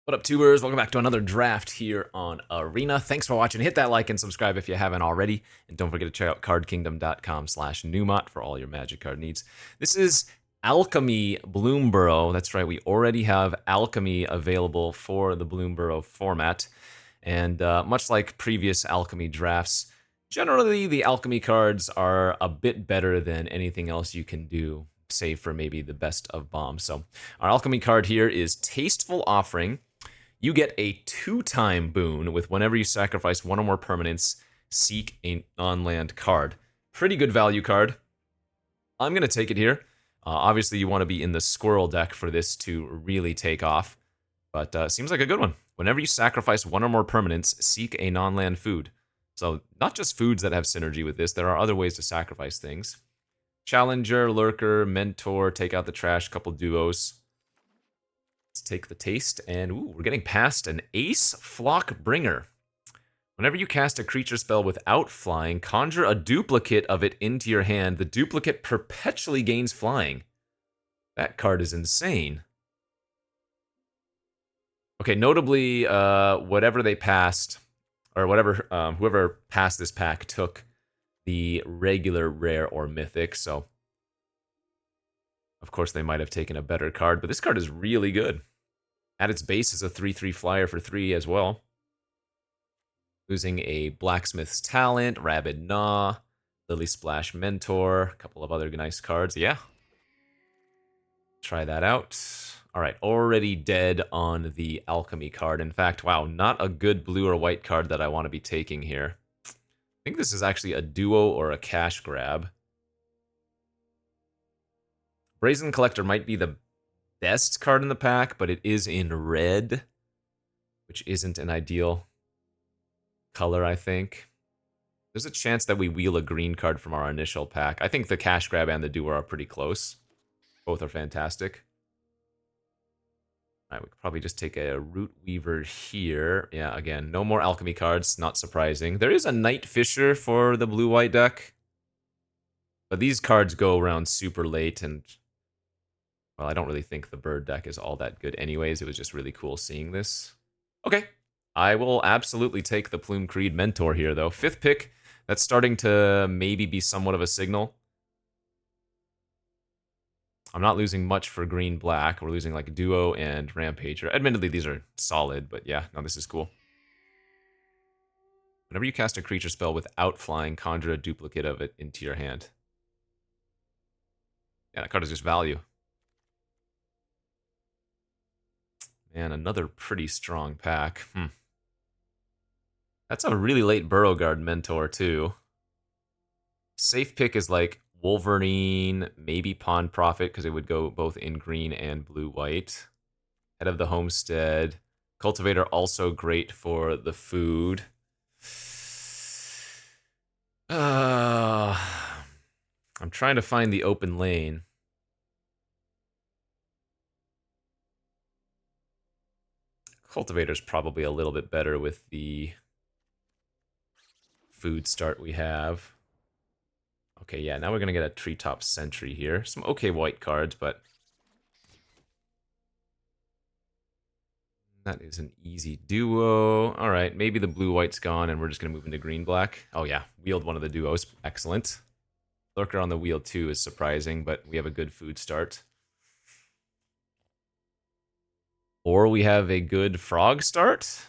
What up, tubers? Welcome back to another draft here on Arena. Thanks for watching. Hit that like and subscribe if you haven't already. And don't forget to check out cardkingdom.com/Numot for all your Magic card needs. This is Alchemy Bloomburrow. That's right, we already have Alchemy available for the Bloomburrow format. And much like previous Alchemy drafts, generally the Alchemy cards are a bit better than anything else you can do, save for maybe the best of bombs. So our Alchemy card here is Tasteful Offering. You get a 2-time boon with whenever you sacrifice one or more permanents, seek a non-land card. Pretty good value card. I'm going to take it here. Obviously, you want to be in the squirrel deck for this to really take off. But seems like a good one. Whenever you sacrifice one or more permanents, seek a non-land food. So not just foods that have synergy with this. There are other ways to sacrifice things. Challenger, Lurker, Mentor, take out the trash, couple duos. Let's take the taste, and ooh, we're getting past an Ace Flock Bringer. Whenever you cast a creature spell without flying, conjure a duplicate of it into your hand. The duplicate perpetually gains flying. That card is insane. Okay, notably, whatever they passed, or whatever, whoever passed this pack took the regular rare or mythic, so of course they might have taken a better card, but this card is really good. At its base is a 3/3 flyer for 3 as well. Losing a Blacksmith's Talent, Rabid Gnaw, Lily Splash Mentor, a couple of other nice cards. Yeah. Try that out. All right, already dead on the Alchemy card. In fact, wow, not a good blue or white card that I want to be taking here. I think this is actually a duo or a cash grab. Brazen Collector might be the best card in the pack, but it is in red, which isn't an ideal color, I think. There's a chance that we wheel a green card from our initial pack. I think the cash grab and the duo are pretty close. Both are fantastic. All right, we could probably just take a Root Weaver here. Yeah, again, no more Alchemy cards, not surprising. There is a Night Fisher for the blue-white deck, but these cards go around super late, and well, I don't really think the bird deck is all that good anyways. It was just really cool seeing this. Okay, I will absolutely take the Plume Creed Mentor here, though. 5th pick, that's starting to maybe be somewhat of a signal. I'm not losing much for green-black. We're losing like Duo and Rampager. Admittedly, these are solid, but yeah, no, this is cool. Whenever you cast a creature spell without flying, conjure a duplicate of it into your hand. Yeah, that card is just value. Man, another pretty strong pack. That's a really late Burrow Guard Mentor, too. Safe pick is like Wolverine, maybe Pawn Prophet, because it would go both in green and blue-white. Head of the Homestead. Cultivator also great for the food. I'm trying to find the open lane. Cultivator's probably a little bit better with the food start we have. Okay, yeah, now we're going to get a Treetop Sentry here. Some okay white cards, but that is an easy duo. All right, maybe the blue-white's gone, and we're just going to move into green-black. Oh, yeah, wheeled one of the duos. Excellent. Lurker on the wheel, too, is surprising, but we have a good food start. Or we have a good frog start.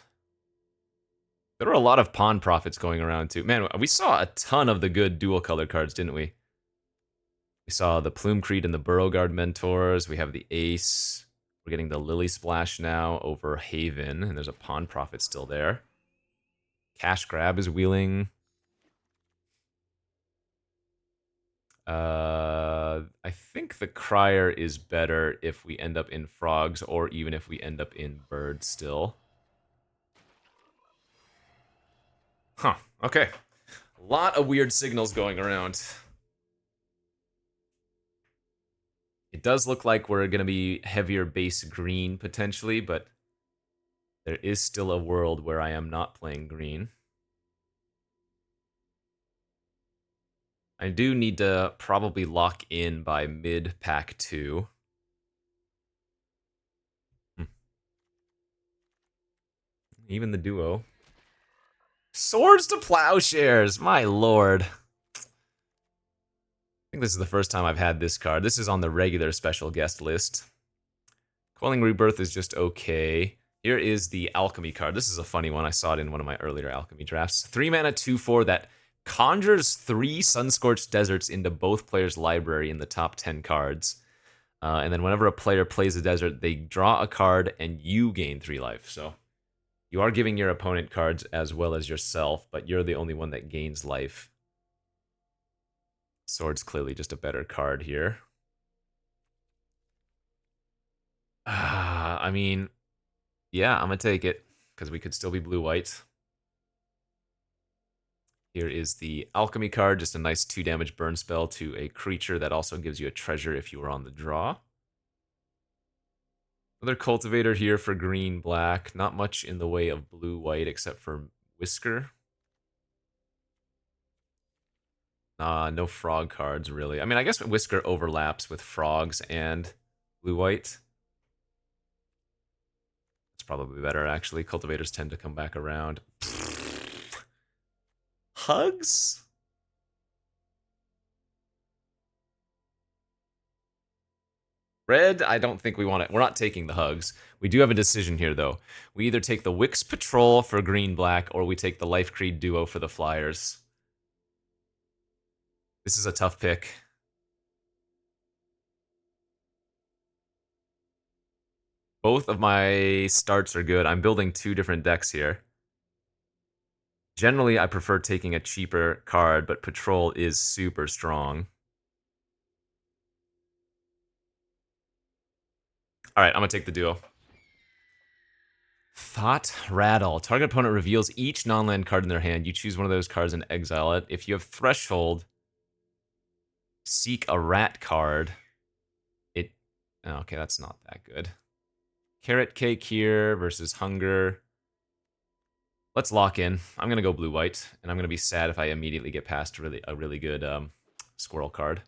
There were a lot of Pawn Profits going around, too. Man, we saw a ton of the good dual-color cards, didn't we? We saw the Plume Creed and the Burrow Guard Mentors. We have the Ace. We're getting the Lily Splash now over Haven, and there's a Pawn Profit still there. Cash Grab is wheeling. I think the Crier is better if we end up in Frogs, or even if we end up in Birds still. Huh, okay. A lot of weird signals going around. It does look like we're going to be heavier base green, potentially, but there is still a world where I am not playing green. I do need to probably lock in by mid-pack 2. Even the duo. Swords to Plowshares, my lord. I think this is the first time I've had this card. This is on the regular special guest list. Quelling Rebirth is just okay. Here is the Alchemy card. This is a funny one. I saw it in one of my earlier Alchemy drafts. 3 mana, 2/4 that conjures 3 Sunscorched Deserts into both players' library in the top 10 cards. And then whenever a player plays a desert, they draw a card and you gain 3 life. So you are giving your opponent cards as well as yourself, but you're the only one that gains life. Sword's clearly just a better card here. I mean, yeah, I'm going to take it because we could still be blue-white. Here is the Alchemy card, just a nice 2 damage burn spell to a creature that also gives you a treasure if you are on the draw. Another Cultivator here for green-black. Not much in the way of blue-white except for Whisker. No frog cards, really. I mean, I guess Whisker overlaps with frogs and blue-white. It's probably better, actually. Cultivators tend to come back around. Hugs? Red, I don't think we want it. We're not taking the Hugs. We do have a decision here, though. We either take the Wix Patrol for green-black, or we take the Life Creed Duo for the Flyers. This is a tough pick. Both of my starts are good. I'm building 2 different decks here. Generally, I prefer taking a cheaper card, but Patrol is super strong. Alright, I'm gonna take the duo. Thought Rattle. Target opponent reveals each non-land card in their hand. You choose one of those cards and exile it. If you have Threshold, seek a rat card. Okay, that's not that good. Carrot Cake here versus Hunger. Let's lock in. I'm going to go blue-white, and I'm going to be sad if I immediately get past a really good Squirrel card.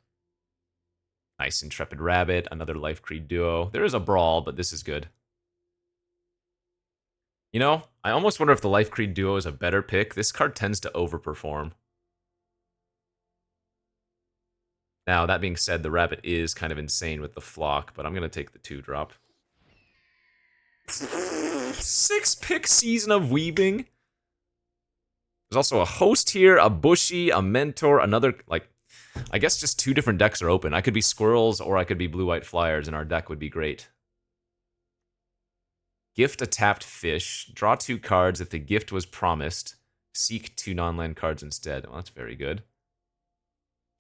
Nice Intrepid Rabbit, another Life Creed Duo. There is a Brawl, but this is good. You know, I almost wonder if the Life Creed Duo is a better pick. This card tends to overperform. Now, that being said, the Rabbit is kind of insane with the Flock, but I'm going to take the 2-drop. 6-pick Season of Weaving. There's also a Host here, a Bushy, a Mentor, another, like, I guess just 2 different decks are open. I could be Squirrels or I could be Blue-White Flyers, and our deck would be great. Gift a tapped fish. Draw 2 cards if the gift was promised. Seek 2 non-land cards instead. Well, that's very good.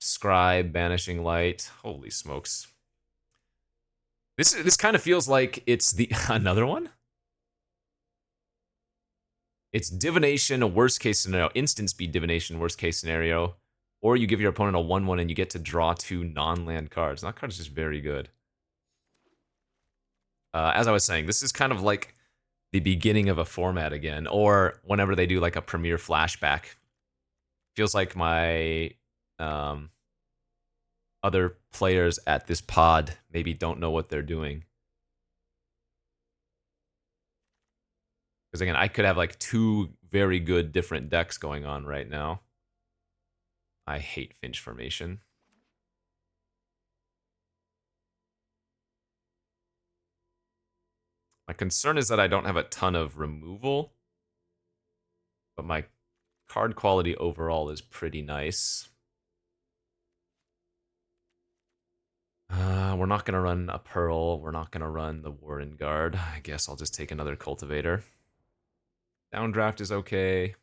Scribe, Banishing Light. Holy smokes. This kind of feels like it's the another one? It's Divination, a worst case scenario. Instant speed Divination, worst case scenario. Or you give your opponent a 1/1 and you get to draw 2 non-land cards. That card is just very good. As I was saying, this is kind of like the beginning of a format again. Or whenever they do like a premiere flashback. Feels like my other players at this pod maybe don't know what they're doing. Because again, I could have like 2 very good different decks going on right now. I hate Finch Formation. My concern is that I don't have a ton of removal. But my card quality overall is pretty nice. We're not going to run a Pearl. We're not going to run the Warden Guard. I guess I'll just take another Cultivator. Downdraft is okay.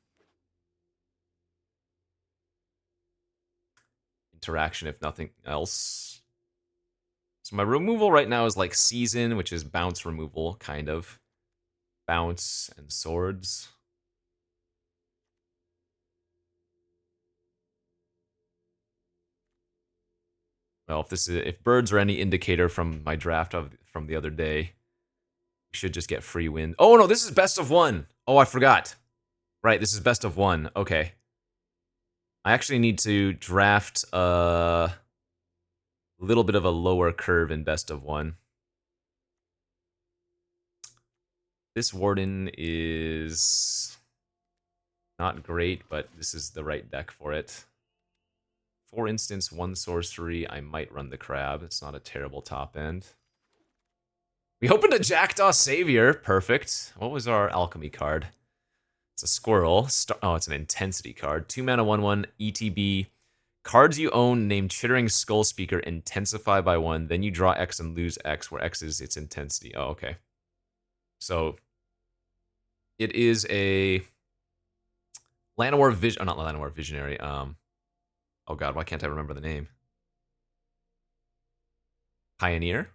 Interaction if nothing else. So my removal right now is like Season, which is bounce removal, kind of. Bounce and Swords. Well, if birds are any indicator from my draft from the other day, we should just get free win. Oh no, this is best of 1. Oh, I forgot. Right, this is best of 1. Okay. I actually need to draft a little bit of a lower curve in best of 1. This Warden is not great, but this is the right deck for it. 4 instants, 1 sorcery. I might run the Crab. It's not a terrible top end. We opened a Jackdaw Savior. Perfect. What was our Alchemy card? It's a squirrel. Oh, it's an intensity card. 2 mana, 1/1, ETB. Cards you own named Chittering Skull Speaker intensify by 1. Then you draw X and lose X, where X is its intensity. Oh, okay. So it is a Llanowar Vision. Oh, not Llanowar Visionary. Oh god, why can't I remember the name? Pioneer.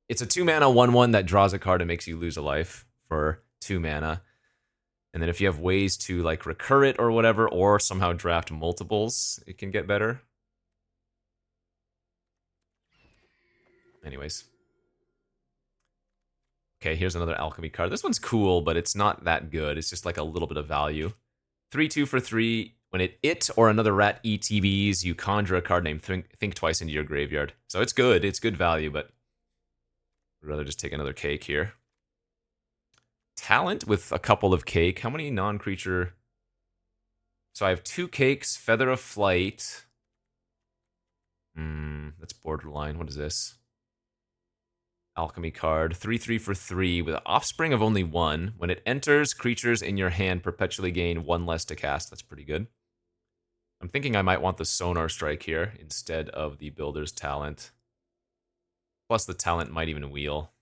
It's a 2 mana 1/1 that draws a card and makes you lose a life for 2 mana. And then if you have ways to like recur it or whatever, or somehow draft multiples, it can get better. Anyways. Okay, here's another Alchemy card. This one's cool, but it's not that good. It's just like a little bit of value. 3/2 for 3. When it or another rat ETBs, you conjure a card named Think Twice into your graveyard. So it's good. It's good value, but I'd rather just take another cake here. Talent with a couple of cake. How many non-creature? So I have 2 cakes, Feather of Flight. That's borderline. What is this? Alchemy card. 3/3 for 3 with an offspring of only 1. When it enters, creatures in your hand perpetually gain 1 less to cast. That's pretty good. I'm thinking I might want the Sonar Strike here instead of the Builder's Talent. Plus the talent might even wheel.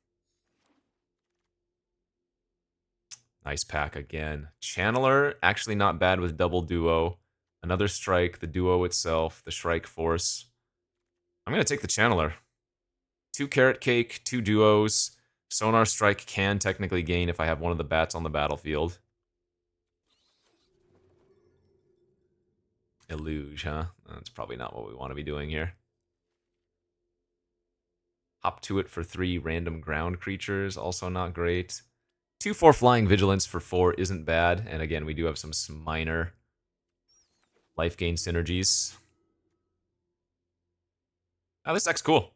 Nice pack again. Channeler, actually not bad with double duo. Another strike, the duo itself, the Shrike Force. I'm going to take the Channeler. 2 carrot cake, 2 duos. Sonar Strike can technically gain if I have one of the bats on the battlefield. Illuge, huh? That's probably not what we want to be doing here. Hop to it for 3 random ground creatures, also not great. 2/4 Flying Vigilance for 4 isn't bad, and again, we do have some minor life gain synergies. Oh, this deck's cool.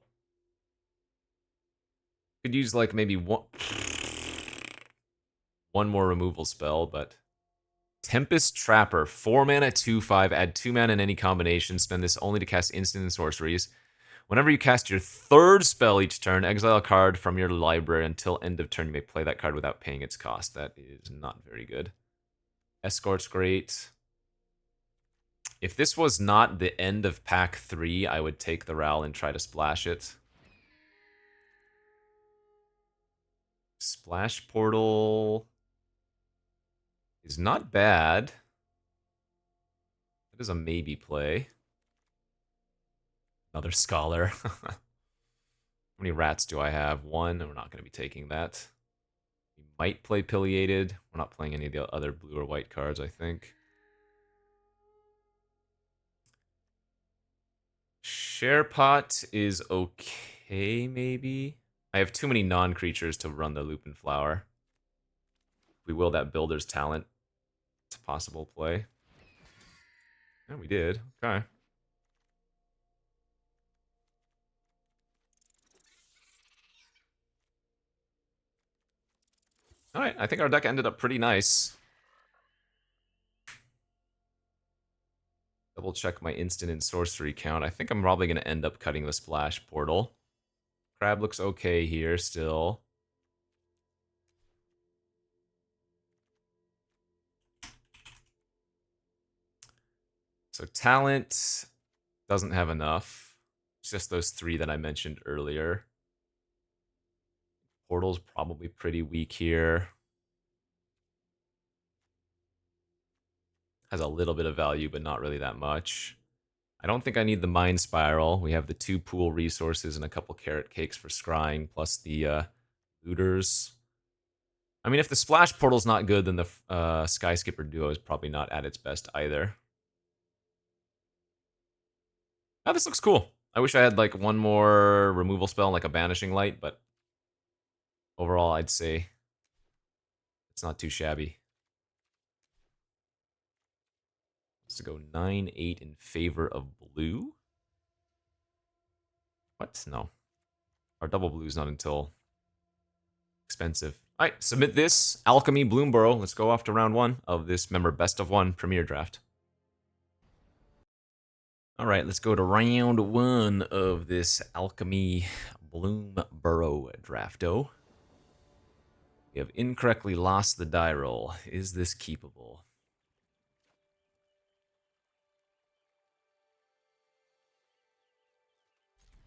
Could use like maybe one more removal spell, but Tempest Trapper, 4 mana, 2/5, add 2 mana in any combination, spend this only to cast instant and sorceries. Whenever you cast your 3rd spell each turn, exile a card from your library until end of turn. You may play that card without paying its cost. That is not very good. Escort's great. If this was not the end of pack 3, I would take the Ral and try to splash it. Splash Portal is not bad. That is a maybe play. Another Scholar. How many rats do I have? 1. We're not going to be taking that. We might play Pileated. We're not playing any of the other blue or white cards, I think. Sharepot is okay, maybe. I have too many non-creatures to run the Lupin Flower. We will that Builder's Talent. It's a possible play. Yeah, we did. Okay. Alright, I think our deck ended up pretty nice. Double check my instant and sorcery count. I think I'm probably going to end up cutting the Splash Portal. Crab looks okay here still. So talent doesn't have enough. It's just those 3 that I mentioned earlier. Portal's probably pretty weak here. Has a little bit of value, but not really that much. I don't think I need the Mind Spiral. We have the 2 pool resources and a couple carrot cakes for scrying, plus the looters. I mean, if the Splash Portal's not good, then the Sky Skipper Duo is probably not at its best either. Oh, this looks cool. I wish I had like one more removal spell, like a Banishing Light, but overall, I'd say it's not too shabby. Let's go 9-8 in favor of blue. What? No. Our double blue is not until expensive. All right, submit this. Alchemy, Bloomburrow. Let's go off to round 1 of this, remember, best of 1 Premier Draft. All right, let's go to round 1 of this Alchemy Bloomburrow Drafto. We have incorrectly lost the die roll. Is this keepable?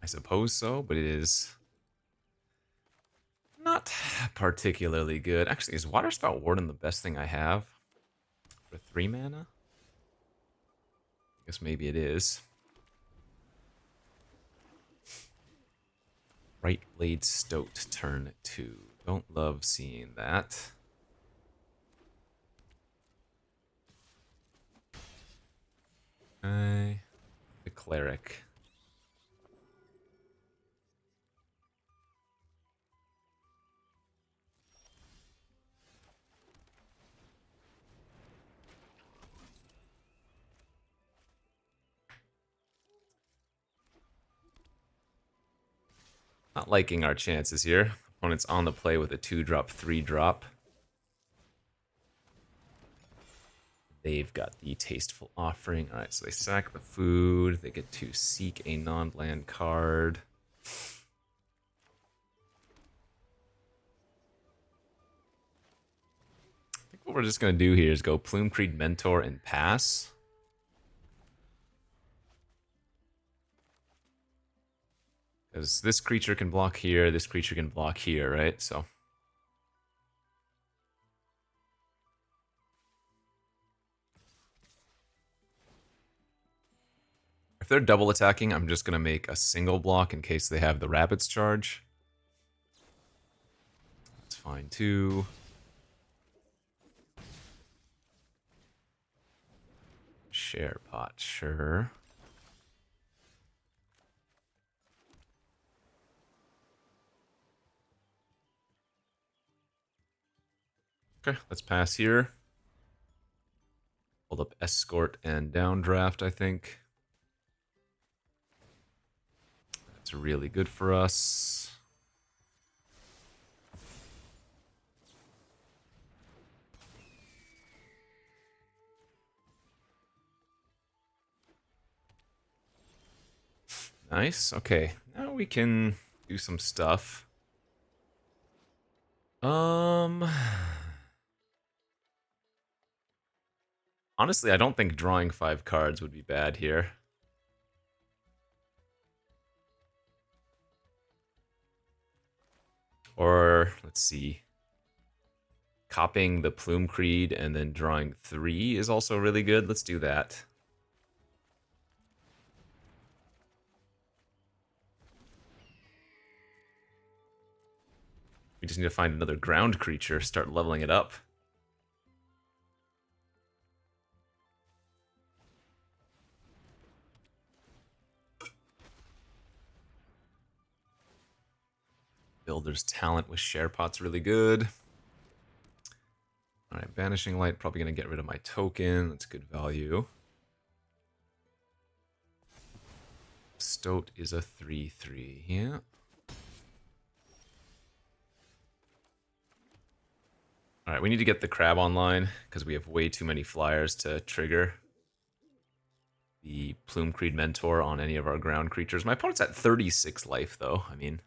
I suppose so, but it is not particularly good. Actually, is Waterspout Warden the best thing I have for 3 mana? I guess maybe it is. Right Blade Stoat, turn 2. Don't love seeing that. Okay. The Cleric. Not liking our chances here. Opponent's on the play with a 2-drop, 3-drop. They've got the Tasteful Offering. Alright, so they sack the food. They get to seek a non-land card. I think what we're just going to do here is go Plume-Creed Mentor and pass. Because this creature can block here, this creature can block here, right? So if they're double attacking, I'm just going to make a single block in case they have the Rabbit's Charge. That's fine too. Share pot, sure. Okay, let's pass here. Hold up Escort and Downdraft, I think. That's really good for us. Nice, okay. Now we can do some stuff. Honestly, I don't think drawing 5 cards would be bad here. Or, let's see. Copying the Plume Creed and then drawing 3 is also really good. Let's do that. We just need to find another ground creature, start leveling it up. Builder's Talent with Sharepot's really good. Alright, Banishing Light, probably going to get rid of my token. That's good value. Stoat is a 3/3, yeah. Alright, we need to get the crab online, because we have way too many flyers to trigger the Plume Creed Mentor on any of our ground creatures. My opponent's at 36 life, though. I mean...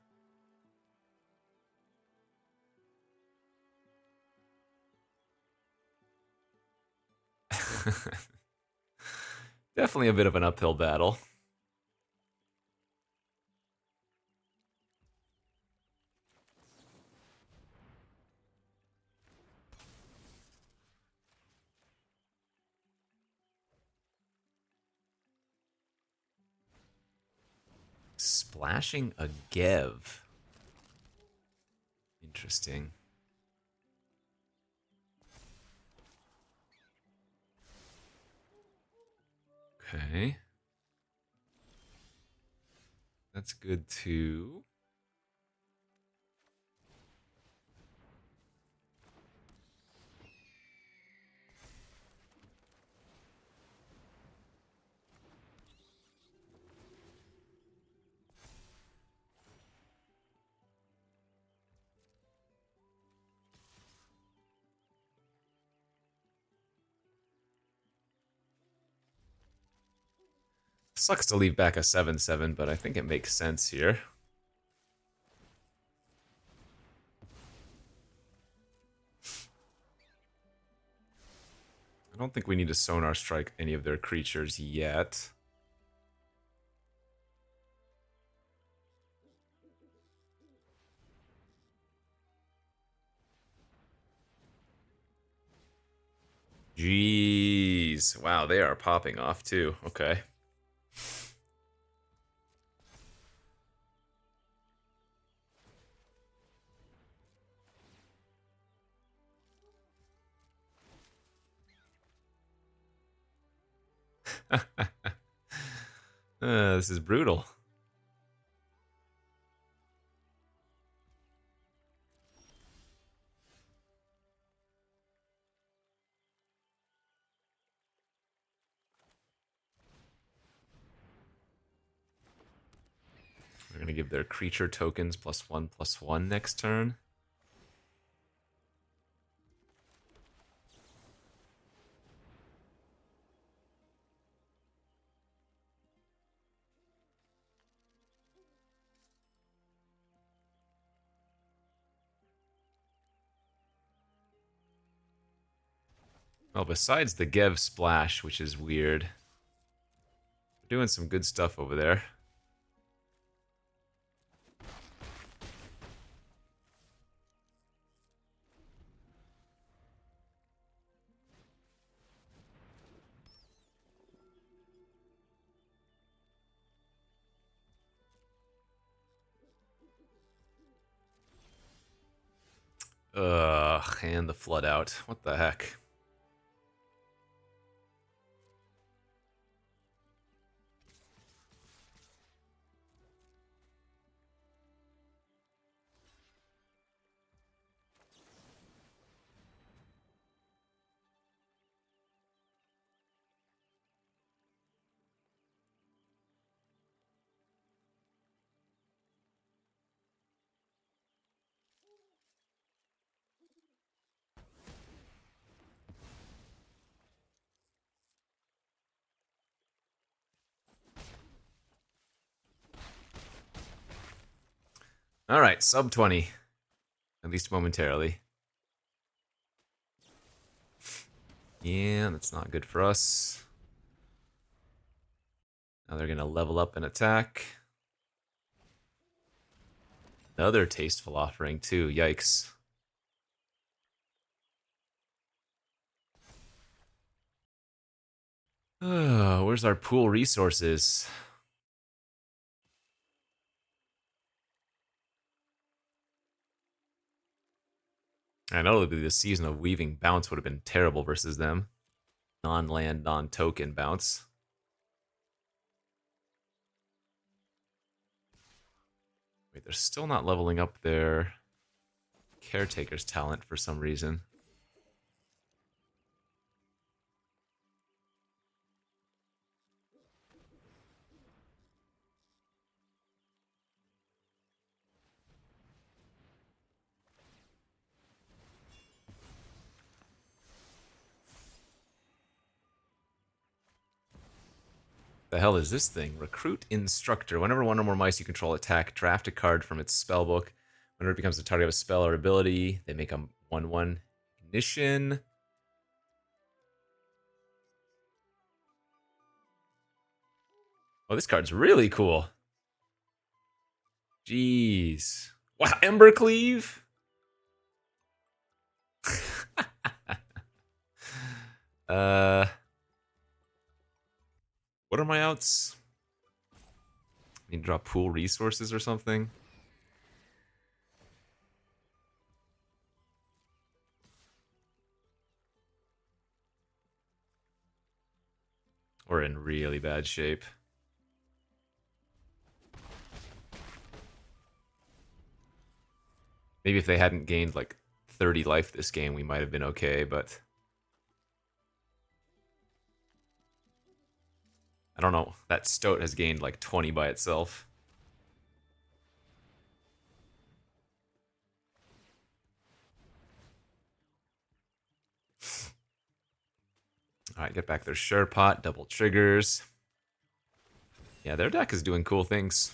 Definitely a bit of an uphill battle. Splashing a Gev. Interesting. Okay. That's good too. Sucks to leave back a 7/7, but I think it makes sense here. I don't think we need to Sonar Strike any of their creatures yet. Jeez. Wow, they are popping off too. Okay. This is brutal. They're going to give their creature tokens +1/+1 next turn. Well, besides the Gev Splash, which is weird, they're doing some good stuff over there. Ugh, and the Flood out. What the heck? All right, sub 20, at least momentarily. Yeah, that's not good for us. Now they're going to level up and attack. Another tasteful offering, too. Yikes. Where's our pool resources? I know the Season of Weaving bounce would have been terrible versus them. Non-land, non-token bounce. Wait, they're still not leveling up their Caretaker's talent for some reason. The hell is this thing? Recruit Instructor. Whenever one or more mice you control attack, draft a card from its spellbook. Whenever it becomes the target of a spell or ability, they make a 1/1 ignition. Oh, this card's really cool. Jeez. Wow, Embercleave? uh, what are my outs? Need to draw pool resources or something? We're in really bad shape. Maybe if they hadn't gained like 30 life this game, we might have been okay, but I don't know. That Stoat has gained like 20 by itself. All right, get back their Sure Pot, double triggers. Yeah, their deck is doing cool things.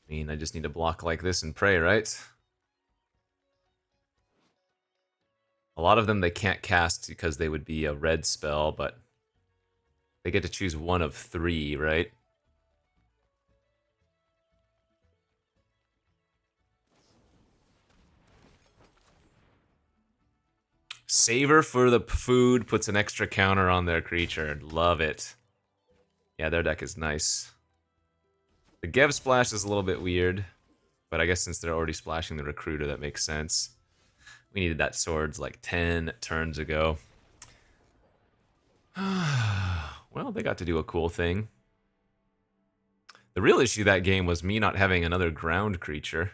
I mean, I just need to block like this and pray, right? A lot of them they can't cast because they would be a red spell, but they get to choose one of 3, right? Savor for the food puts an extra counter on their creature. Love it. Yeah, their deck is nice. The Gev Splash is a little bit weird, but I guess since they're already splashing the Recruiter, that makes sense. We needed that Swords like 10 turns ago. Well, they got to do a cool thing. The real issue that game was me not having another ground creature.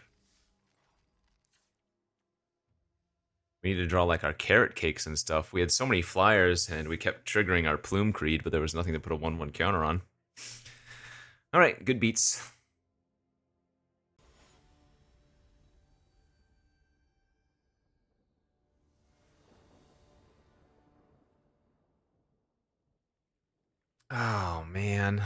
We needed to draw like our carrot cakes and stuff. We had so many flyers and we kept triggering our Plume Creed, but there was nothing to put a 1/1 counter on. Alright, good beats. Oh, man.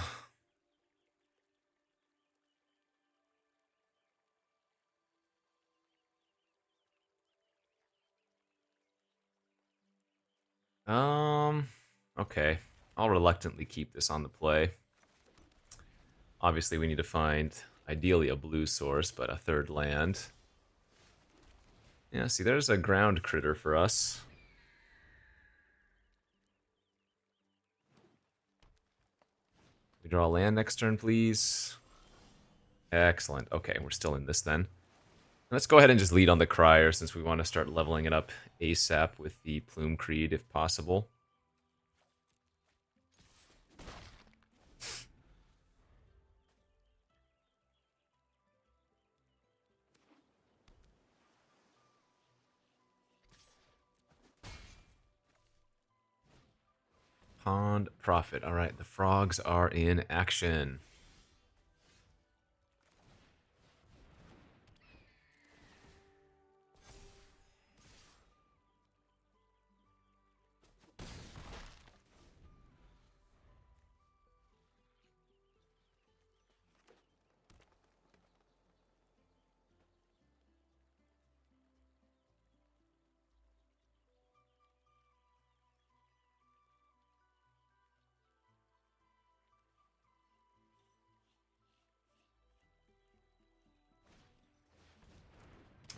Okay. I'll reluctantly keep this on the play. Obviously, we need to find, ideally, a blue source, but a third land. Yeah, see, there's a ground critter for us. We draw a land next turn, please. Excellent. Okay, we're still in this then. Let's go ahead and just lead on the Crier since we want to start leveling it up ASAP with the Plume Creed if possible. Pond Prophet. All right, the frogs are in action.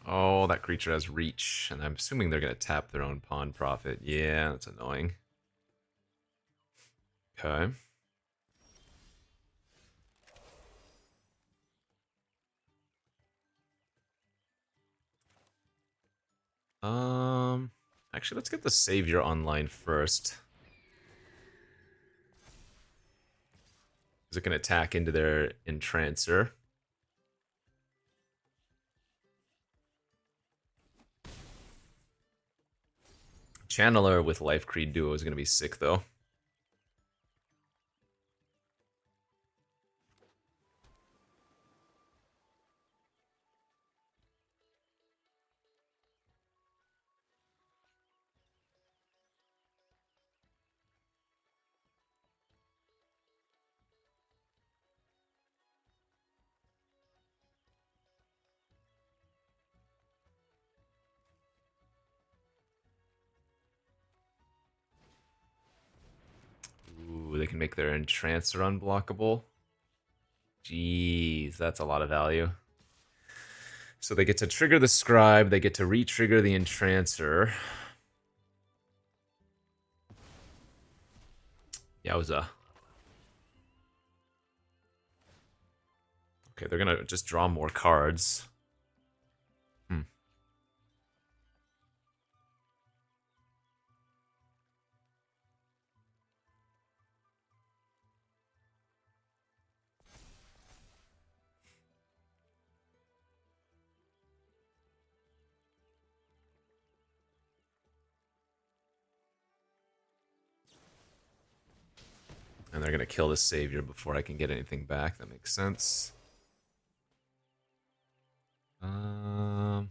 Oh, that creature has reach, and I'm assuming they're going to tap their own Pond Prophet. Yeah, that's annoying. Okay. Actually, let's get the Savior online first. Is it going to attack into their Entrancer? Channeler with Life Creed Duo is going to be sick, though. Ooh, they can make their Entrancer unblockable. Jeez, that's a lot of value. So they get to trigger the Scribe, they get to re-trigger the Entrancer. Yowza. Okay, they're gonna just draw more cards. And they're going to kill the Savior before I can get anything back. That makes sense. Um...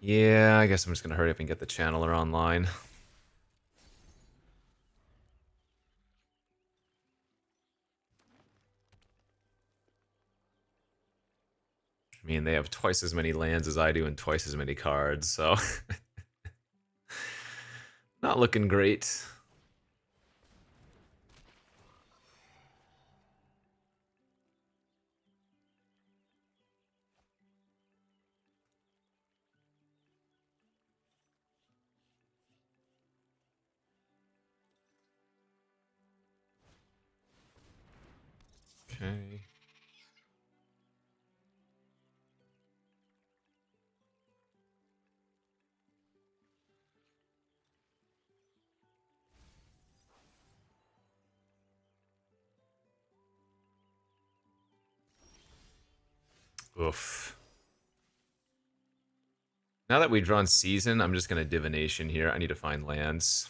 Yeah, I guess I'm just going to hurry up and get the Channeler online. I mean, they have twice as many lands as I do and twice as many cards, so... Not looking great. Okay. Oof. Now that we've drawn Season, I'm just going to Divination here. I need to find lands.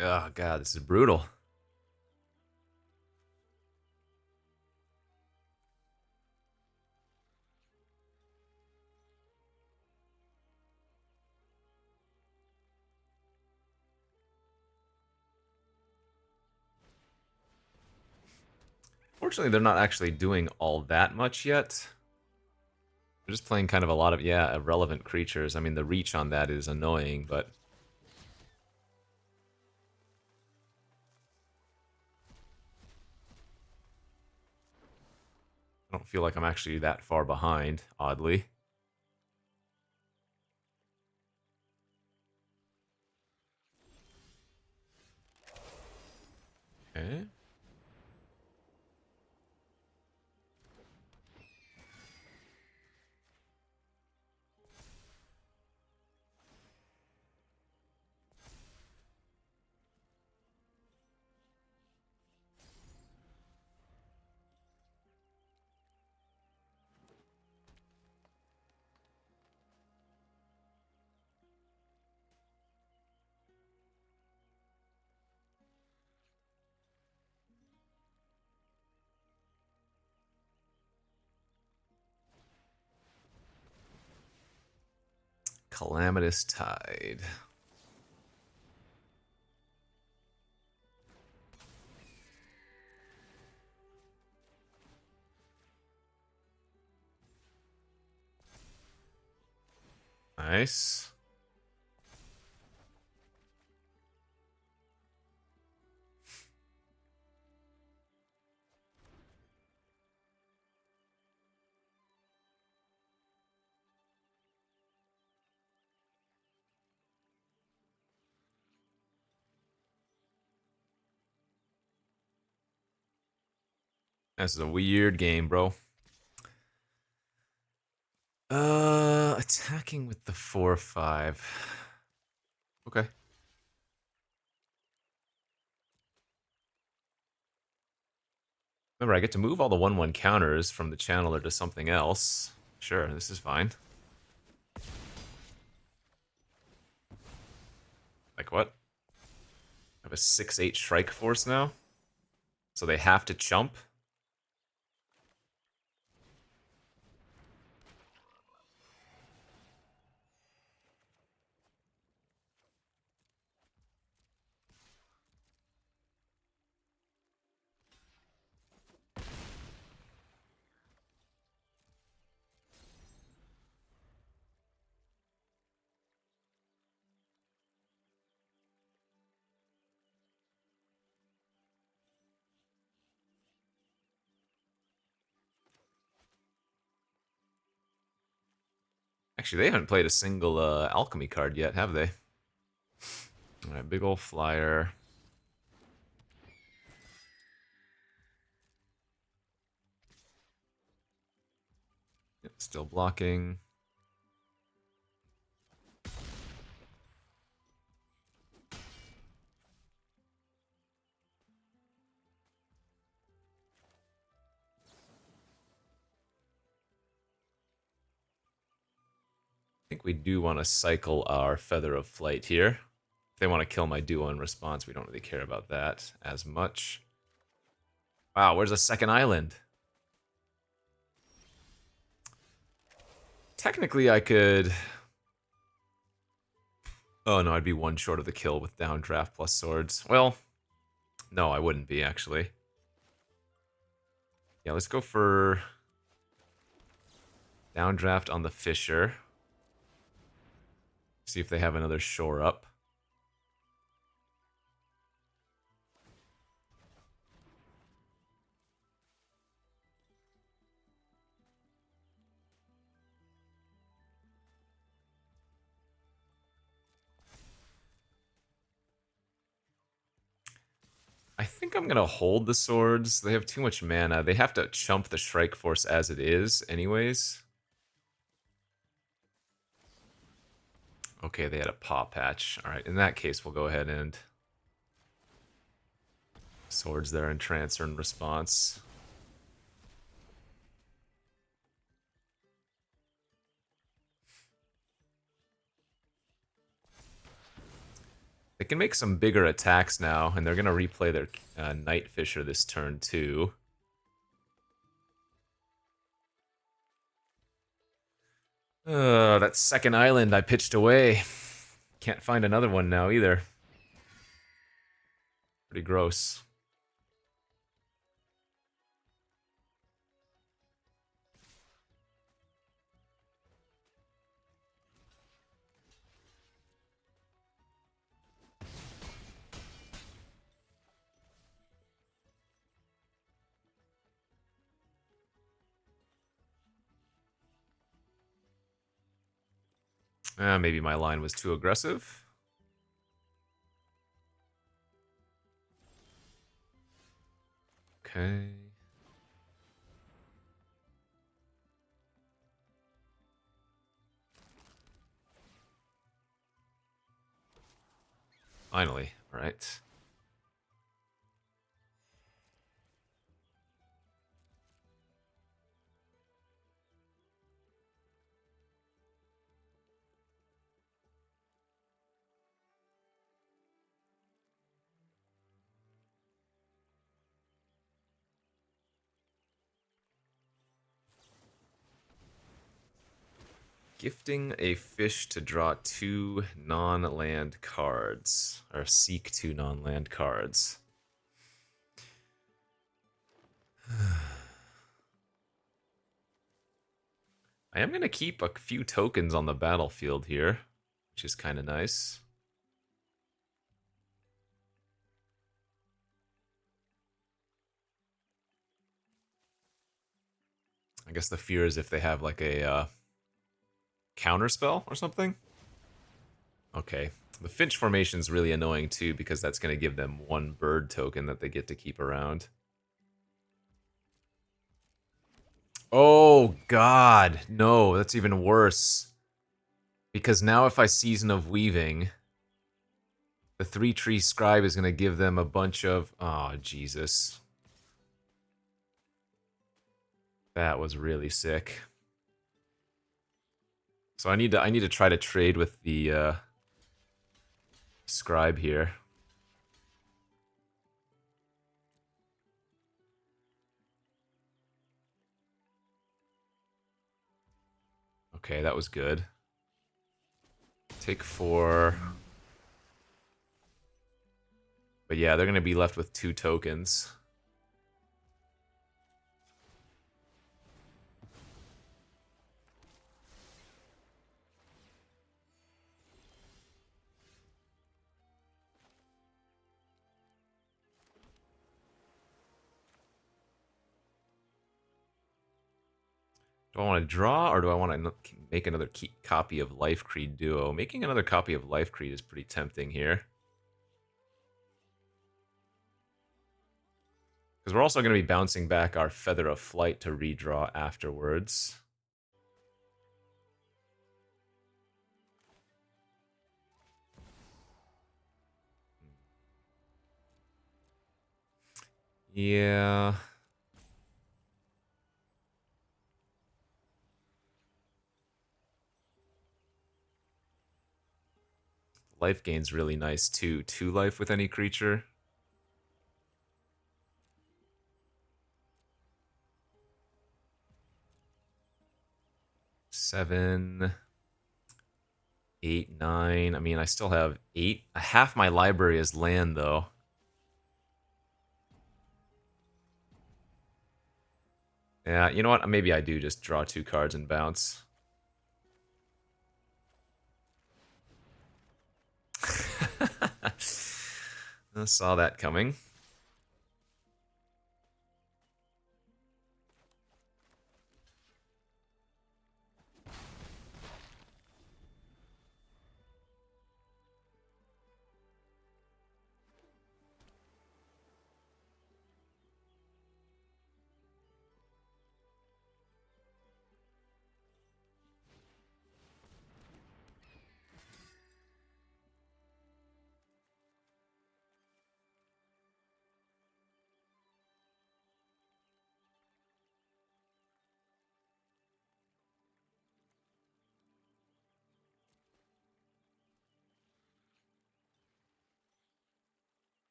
Oh, God, this is brutal. Fortunately, they're not actually doing all that much yet. They're just playing kind of a lot of, yeah, irrelevant creatures. I mean, the reach on that is annoying, but... I don't feel like I'm actually that far behind, oddly. Okay. Calamitous Tide. Nice. This is a weird game, bro. Attacking with the 4/5. Okay. Remember, I get to move all the 1/1 counters from the Channeler to something else. Sure, this is fine. Like what? I have a 6/8 Strike Force now? So they have to chump? Actually, they haven't played a single Alchemy card yet, have they? Alright, big ol' flyer. Still blocking. I think we do want to cycle our Feather of Flight here. If they want to kill my duo in response, we don't really care about that as much. Wow, where's a second island? Technically, I could... Oh no, I'd be one short of the kill with Downdraft plus Swords. Well, no, I wouldn't be, actually. Yeah, let's go for Downdraft on the Fisher. See if they have another shore up. I think I'm going to hold the swords. They have too much mana. They have to chump the Shrike Force as it is anyways. Okay, they had a paw patch. Alright, in that case, we'll go ahead and... Swords there and Transfer in response. They can make some bigger attacks now, and they're going to replay their Night Fisher this turn too. That second island I pitched away. Can't find another one now either. Pretty gross. Maybe my line was too aggressive. Okay. Finally, all right. Gifting a fish to draw 2 non-land cards, or seek 2 non-land cards. I am going to keep a few tokens on the battlefield here, which is kind of nice. I guess the fear is if they have like a counter spell or something. Okay, the Finch formation is really annoying too because that's going to give them 1 bird token that they get to keep around. Oh god, no, that's even worse. Because now if I Season of Weaving, the 3-tree scribe is going to give them a bunch of... Oh, Jesus. That was really sick. So I need to try to trade with the scribe here. Okay, that was good. Take 4. But yeah, they're going to be left with 2 tokens. Do I want to draw, or do I want to make another copy of Life Creed Duo? Making another copy of Life Creed is pretty tempting here. Because we're also going to be bouncing back our Feather of Flight to redraw afterwards. Yeah. Life gain's really nice too. 2 life with any creature. 7, 8, 9. I mean, I still have 8. Half my library is land, though. Yeah, you know what? Maybe I do just draw 2 cards and bounce. I saw that coming.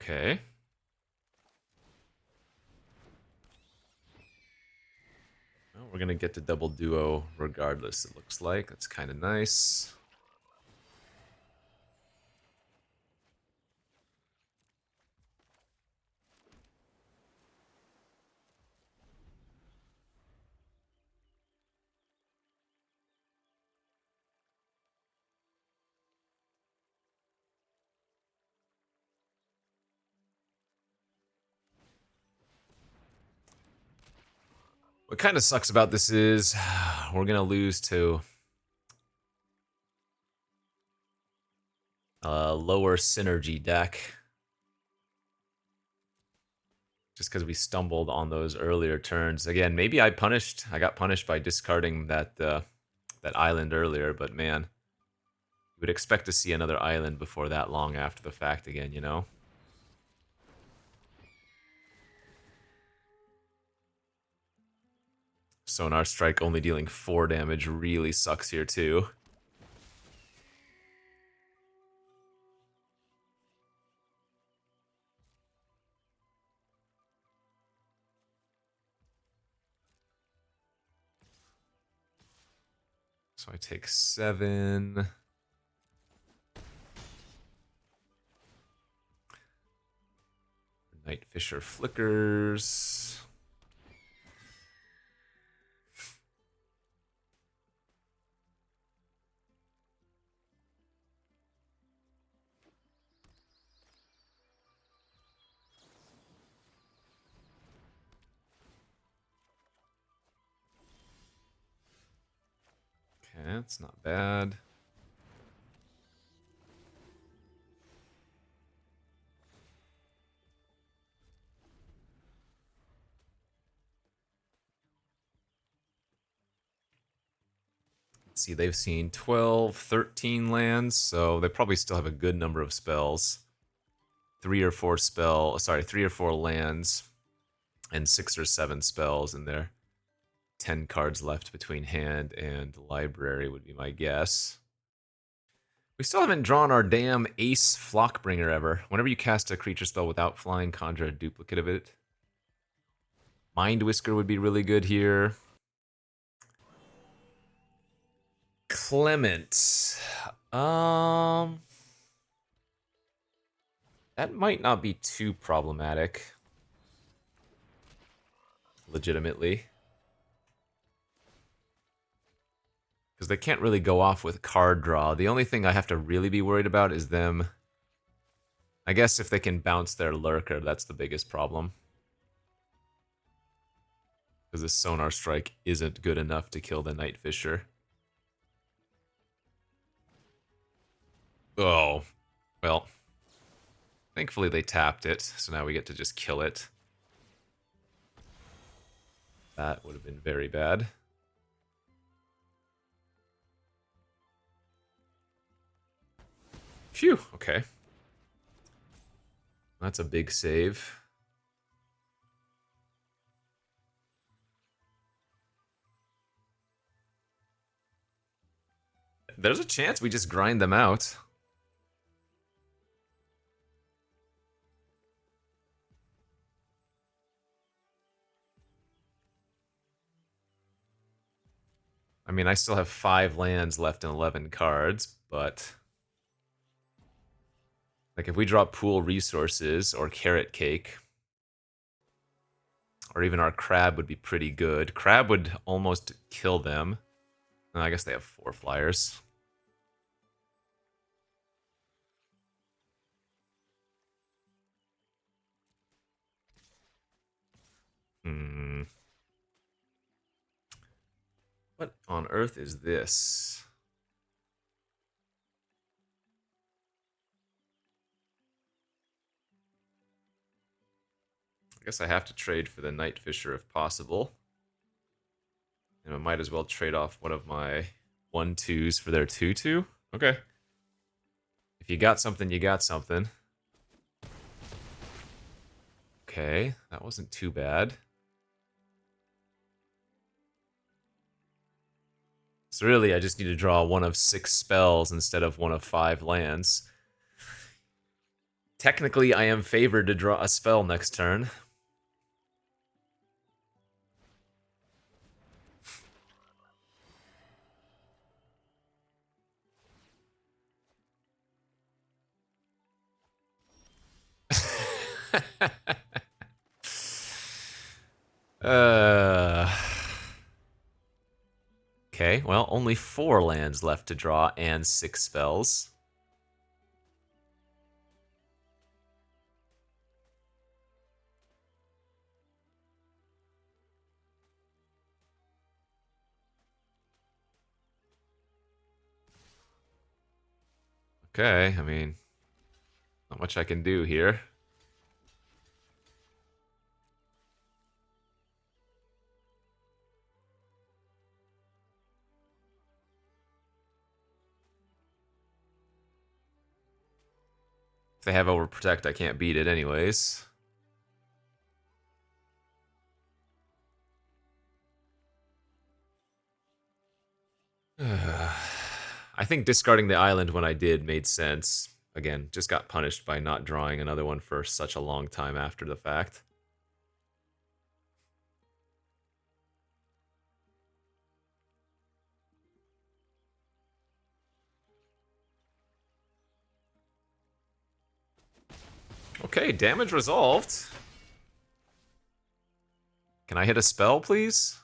Okay. Well, we're going to get to double duo regardless, it looks like. That's kind of nice. What kind of sucks about this is we're going to lose to a lower synergy deck. Just because we stumbled on those earlier turns. Again, maybe I got punished by discarding that that island earlier, but man, you would expect to see another island before that long after the fact again, you know? Sonar Strike only dealing 4 damage really sucks here too. So I take 7. Night Fisher flickers. Okay, that's not bad. Let's see, they've seen 12, 13 lands, so they probably still have a good number of spells. 3 or 4 lands and 6 or 7 spells in there. 10 cards left between hand and library would be my guess. We still haven't drawn our damn Ace Flockbringer ever. Whenever you cast a creature spell without flying, conjure a duplicate of it. Mind Whisker would be really good here. Clement. That might not be too problematic. Legitimately. Because they can't really go off with card draw. The only thing I have to really be worried about is them. I guess if they can bounce their Lurker, that's the biggest problem. Because the Sonar Strike isn't good enough to kill the Night Fisher. Oh, well. Thankfully they tapped it, so now we get to just kill it. That would have been very bad. Phew, okay. That's a big save. There's a chance we just grind them out. I mean, I still have 5 lands left in 11 cards, but... Like, if we drop Pool Resources or Carrot Cake, or even our Crab would be pretty good. Crab would almost kill them. Oh, I guess they have 4 flyers. Hmm. What on earth is this? I guess I have to trade for the Night Fisher if possible. And I might as well trade off one of my 1/2s for their 2/2. Okay. If you got something, you got something. Okay, that wasn't too bad. So really, I just need to draw one of 6 spells instead of one of 5 lands. Technically, I am favored to draw a spell next turn. uh... Okay, well, only 4 lands left to draw and 6 spells. Okay, I mean, not much I can do here. If they have Overprotect, I can't beat it anyways. I think discarding the island when I did made sense. Again, just got punished by not drawing another one for such a long time after the fact. Okay, damage resolved. Can I hit a spell, please?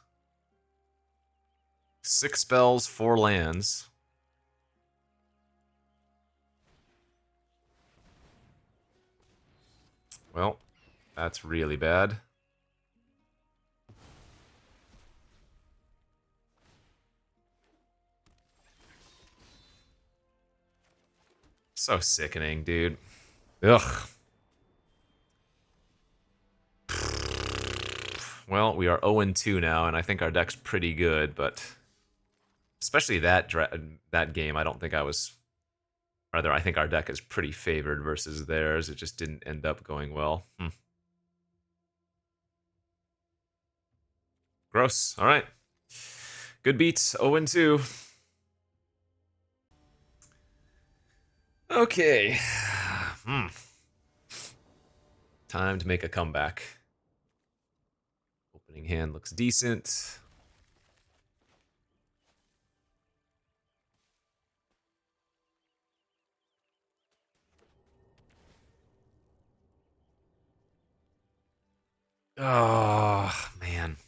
6 spells, 4 lands. Well, that's really bad. So sickening, dude. Ugh. Well, we are 0-2 now, and I think our deck's pretty good, but especially that game, I don't think I was... Rather, I think our deck is pretty favored versus theirs. It just didn't end up going well. Gross. All right. Good beats. 0-2. Okay. Time to make a comeback. Opening hand looks decent. Oh, man.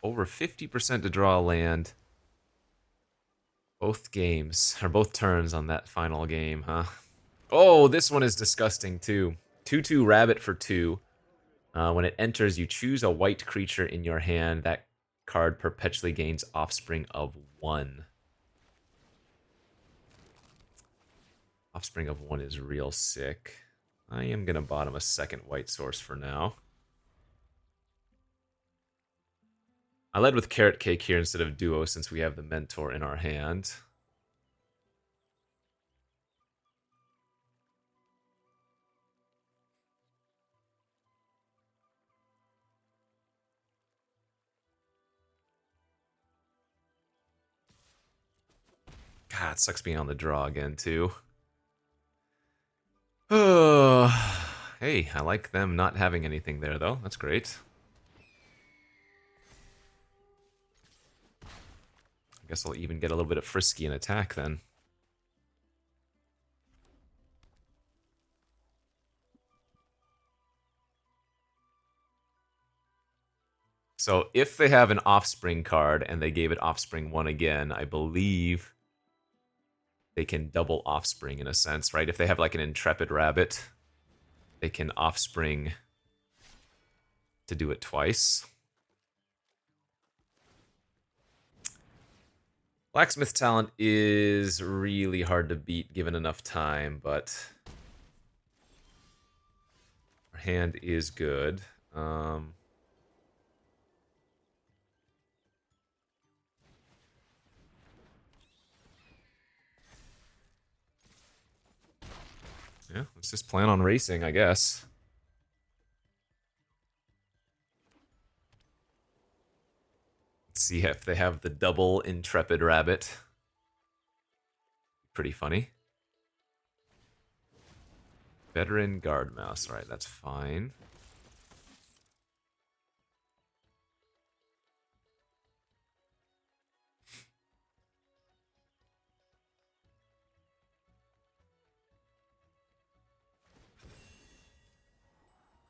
Over 50% to draw a land. Both games, or both turns on that final game, huh? Oh, this one is disgusting, too. 2/2 rabbit for 2. When it enters, you choose a white creature in your hand. That card perpetually gains offspring of 1. Offspring of 1 is real sick. I am going to bottom a second white source for now. I led with Carrot Cake here instead of Duo since we have the Mentor in our hand. God, it sucks being on the draw again, too. Oh, hey, I like them not having anything there, though. That's great. I guess I'll even get a little bit of frisky in attack, then. So if they have an Offspring card and they gave it Offspring 1 again, I believe they can double Offspring in a sense, right? If they have like an Intrepid Rabbit, they can Offspring to do it twice. Blacksmith talent is really hard to beat given enough time, but our hand is good. Yeah, let's just plan on racing, I guess. Let's see if they have the double Intrepid Rabbit. Pretty funny. Veteran Guard Mouse. Alright, that's fine.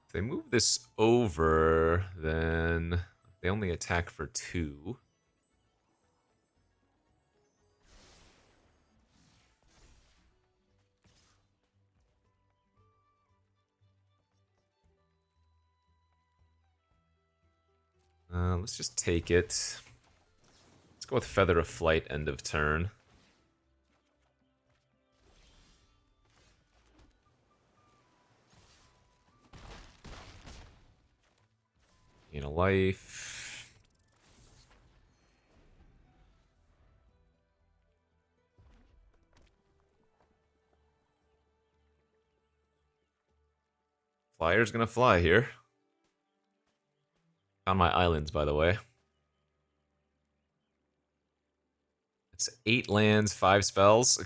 If they move this over, then they only attack for 2. Let's just take it. Let's go with Feather of Flight, end of turn. Gain a life. Flyer's gonna fly here. On my islands, by the way. It's 8 lands, 5 spells.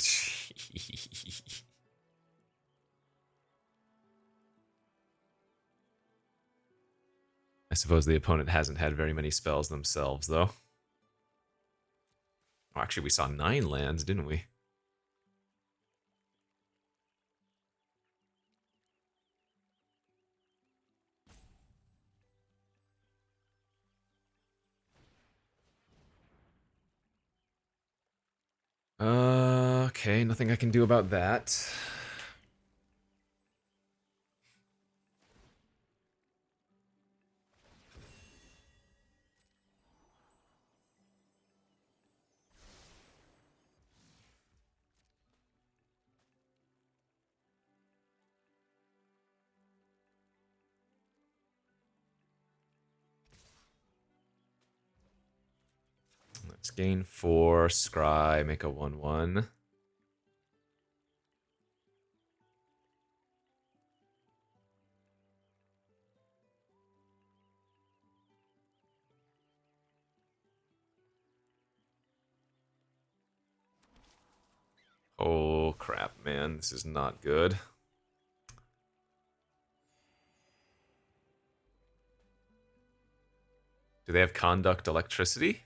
I suppose the opponent hasn't had very many spells themselves, though. Oh, actually, we saw 9 lands, didn't we? Okay, nothing I can do about that. Let's gain 4, scry, make a 1/1. Oh crap, man, this is not good. Do they have conduct electricity?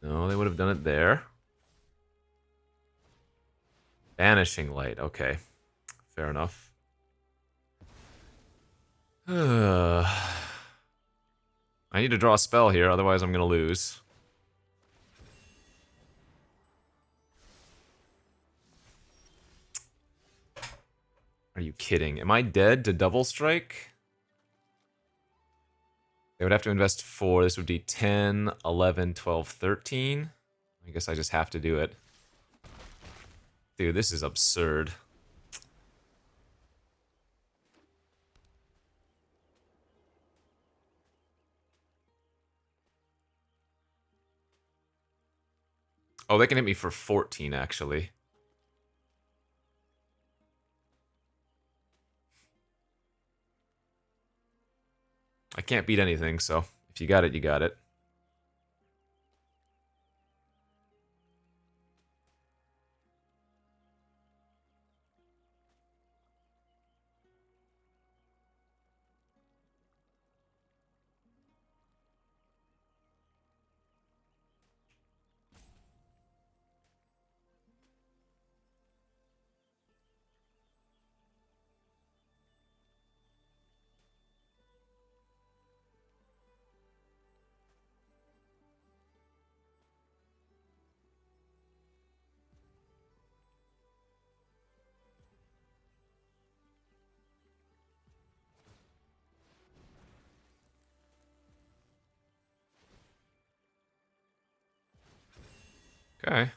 No, they would have done it there. Vanishing light, okay. Fair enough. I need to draw a spell here, otherwise I'm gonna lose. Are you kidding? Am I dead to double strike? They would have to invest 4. This would be 10, 11, 12, 13. I guess I just have to do it. Dude, this is absurd. Oh, they can hit me for 14, actually. I can't beat anything, so if you got it, you got it. Okay.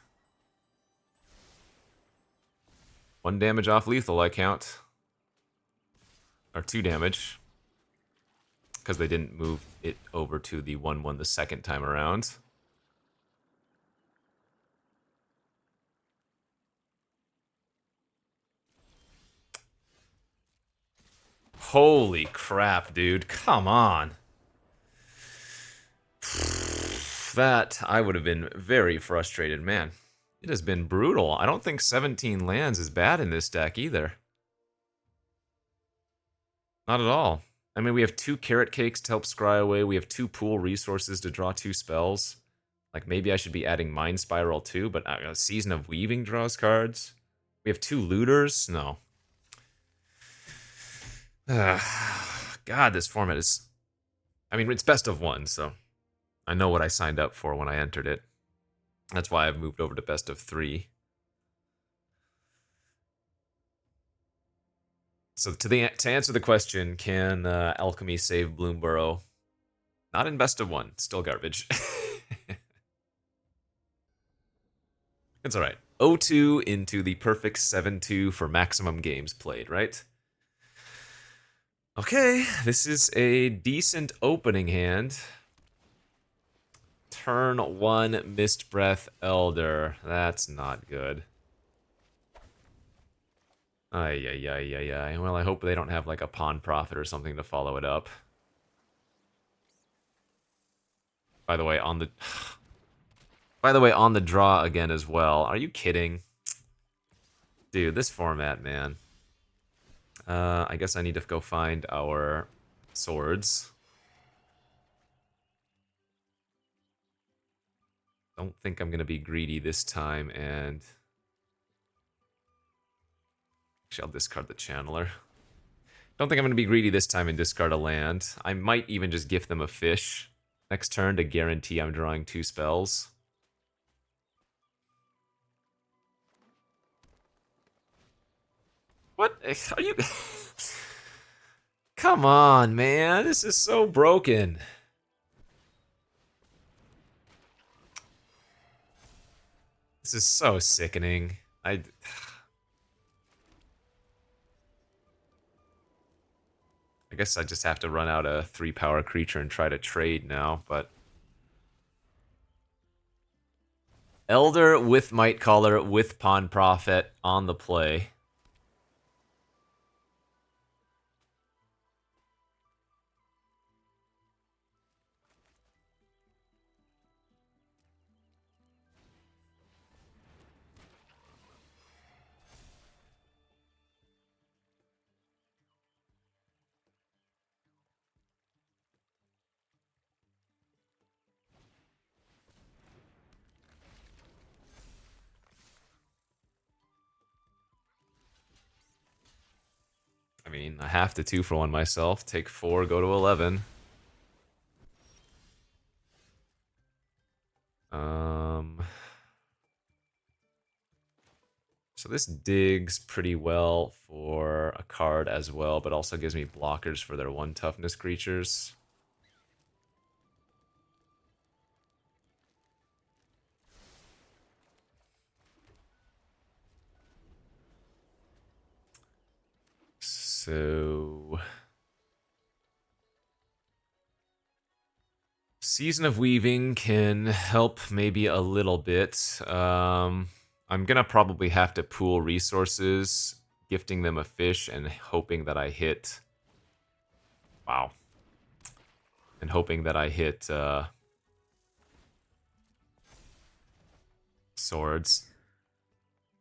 1 damage off lethal, I count. Or 2 damage. Because they didn't move it over to the 1/1 the second time around. Holy crap, dude. Come on. That, I would have been very frustrated, man. It has been brutal. I don't think 17 lands is bad in this deck either. Not at all. I mean, we have 2 carrot cakes to help scry away. We have 2 pool resources to draw 2 spells. Like, maybe I should be adding Mind Spiral too, but Season of Weaving draws cards. We have 2 looters? No. God, this format is... I mean, it's best of 1, so I know what I signed up for when I entered it. That's why I've moved over to best of 3. So to answer the question, can Alchemy save Bloomburrow? Not in best of 1. Still garbage. It's alright. 0-2 into the perfect 7-2 for maximum games played, right? Okay, this is a decent opening hand. Turn 1, Mist Breath Elder. That's not good. Ay, ay, ay, ay, ay. Well, I hope they don't have like a Pawn Prophet or something to follow it up. By the way, on the... By the way, on the draw again as well. Are you kidding? Dude, this format, man. I guess I need to go find our swords. Don't think I'm going to be greedy this time, and... Actually, I'll discard the Channeler. Don't think I'm going to be greedy this time and discard a land. I might even just gift them a fish next turn to guarantee I'm drawing 2 spells. What? Are you... Come on, man. This is so broken. This is so sickening. I guess I just have to run out a 3-power creature and try to trade now, but... Elder with Might Caller with Pawn Prophet on the play. I mean, I have to 2-for-1 myself. Take 4, go to 11. So this digs pretty well for a card as well, but also gives me blockers for their 1 toughness creatures. So Season of Weaving can help maybe a little bit. I'm gonna probably have to pool resources, gifting them a fish and hoping that I hit. Wow. And hoping that I hit swords.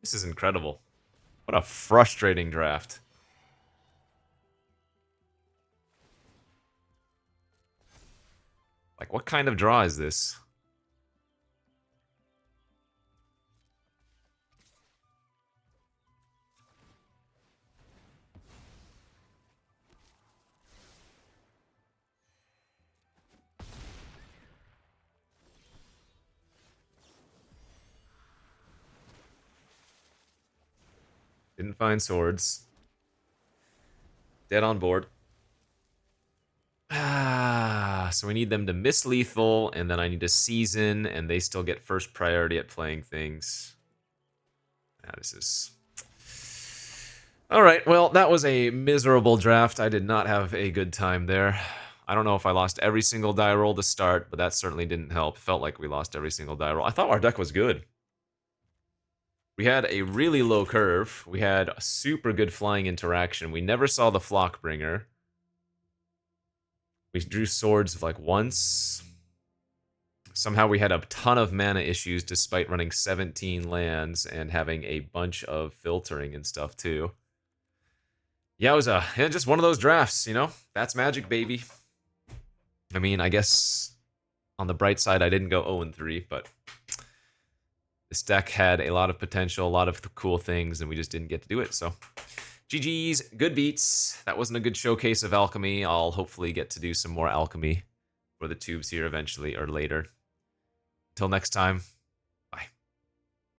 This is incredible. What a frustrating draft. Like, what kind of draw is this? Didn't find swords. Dead on board. So we need them to miss lethal, and then I need to season, and they still get first priority at playing things. This is... Alright, well, that was a miserable draft. I did not have a good time there. I don't know if I lost every single die roll to start, but that certainly didn't help. Felt like we lost every single die roll. I thought our deck was good. We had a really low curve. We had a super good flying interaction. We never saw the Flockbringer. We drew swords like once. Somehow we had a ton of mana issues despite running 17 lands and having a bunch of filtering and stuff too. Yeah, it was just one of those drafts, you know? That's Magic, baby. I mean, I guess on the bright side, I didn't go 0-3, but this deck had a lot of potential, a lot of cool things, and we just didn't get to do it, so... GG's, good beats. That wasn't a good showcase of Alchemy. I'll hopefully get to do some more Alchemy for the tubes here eventually or later. Until next time.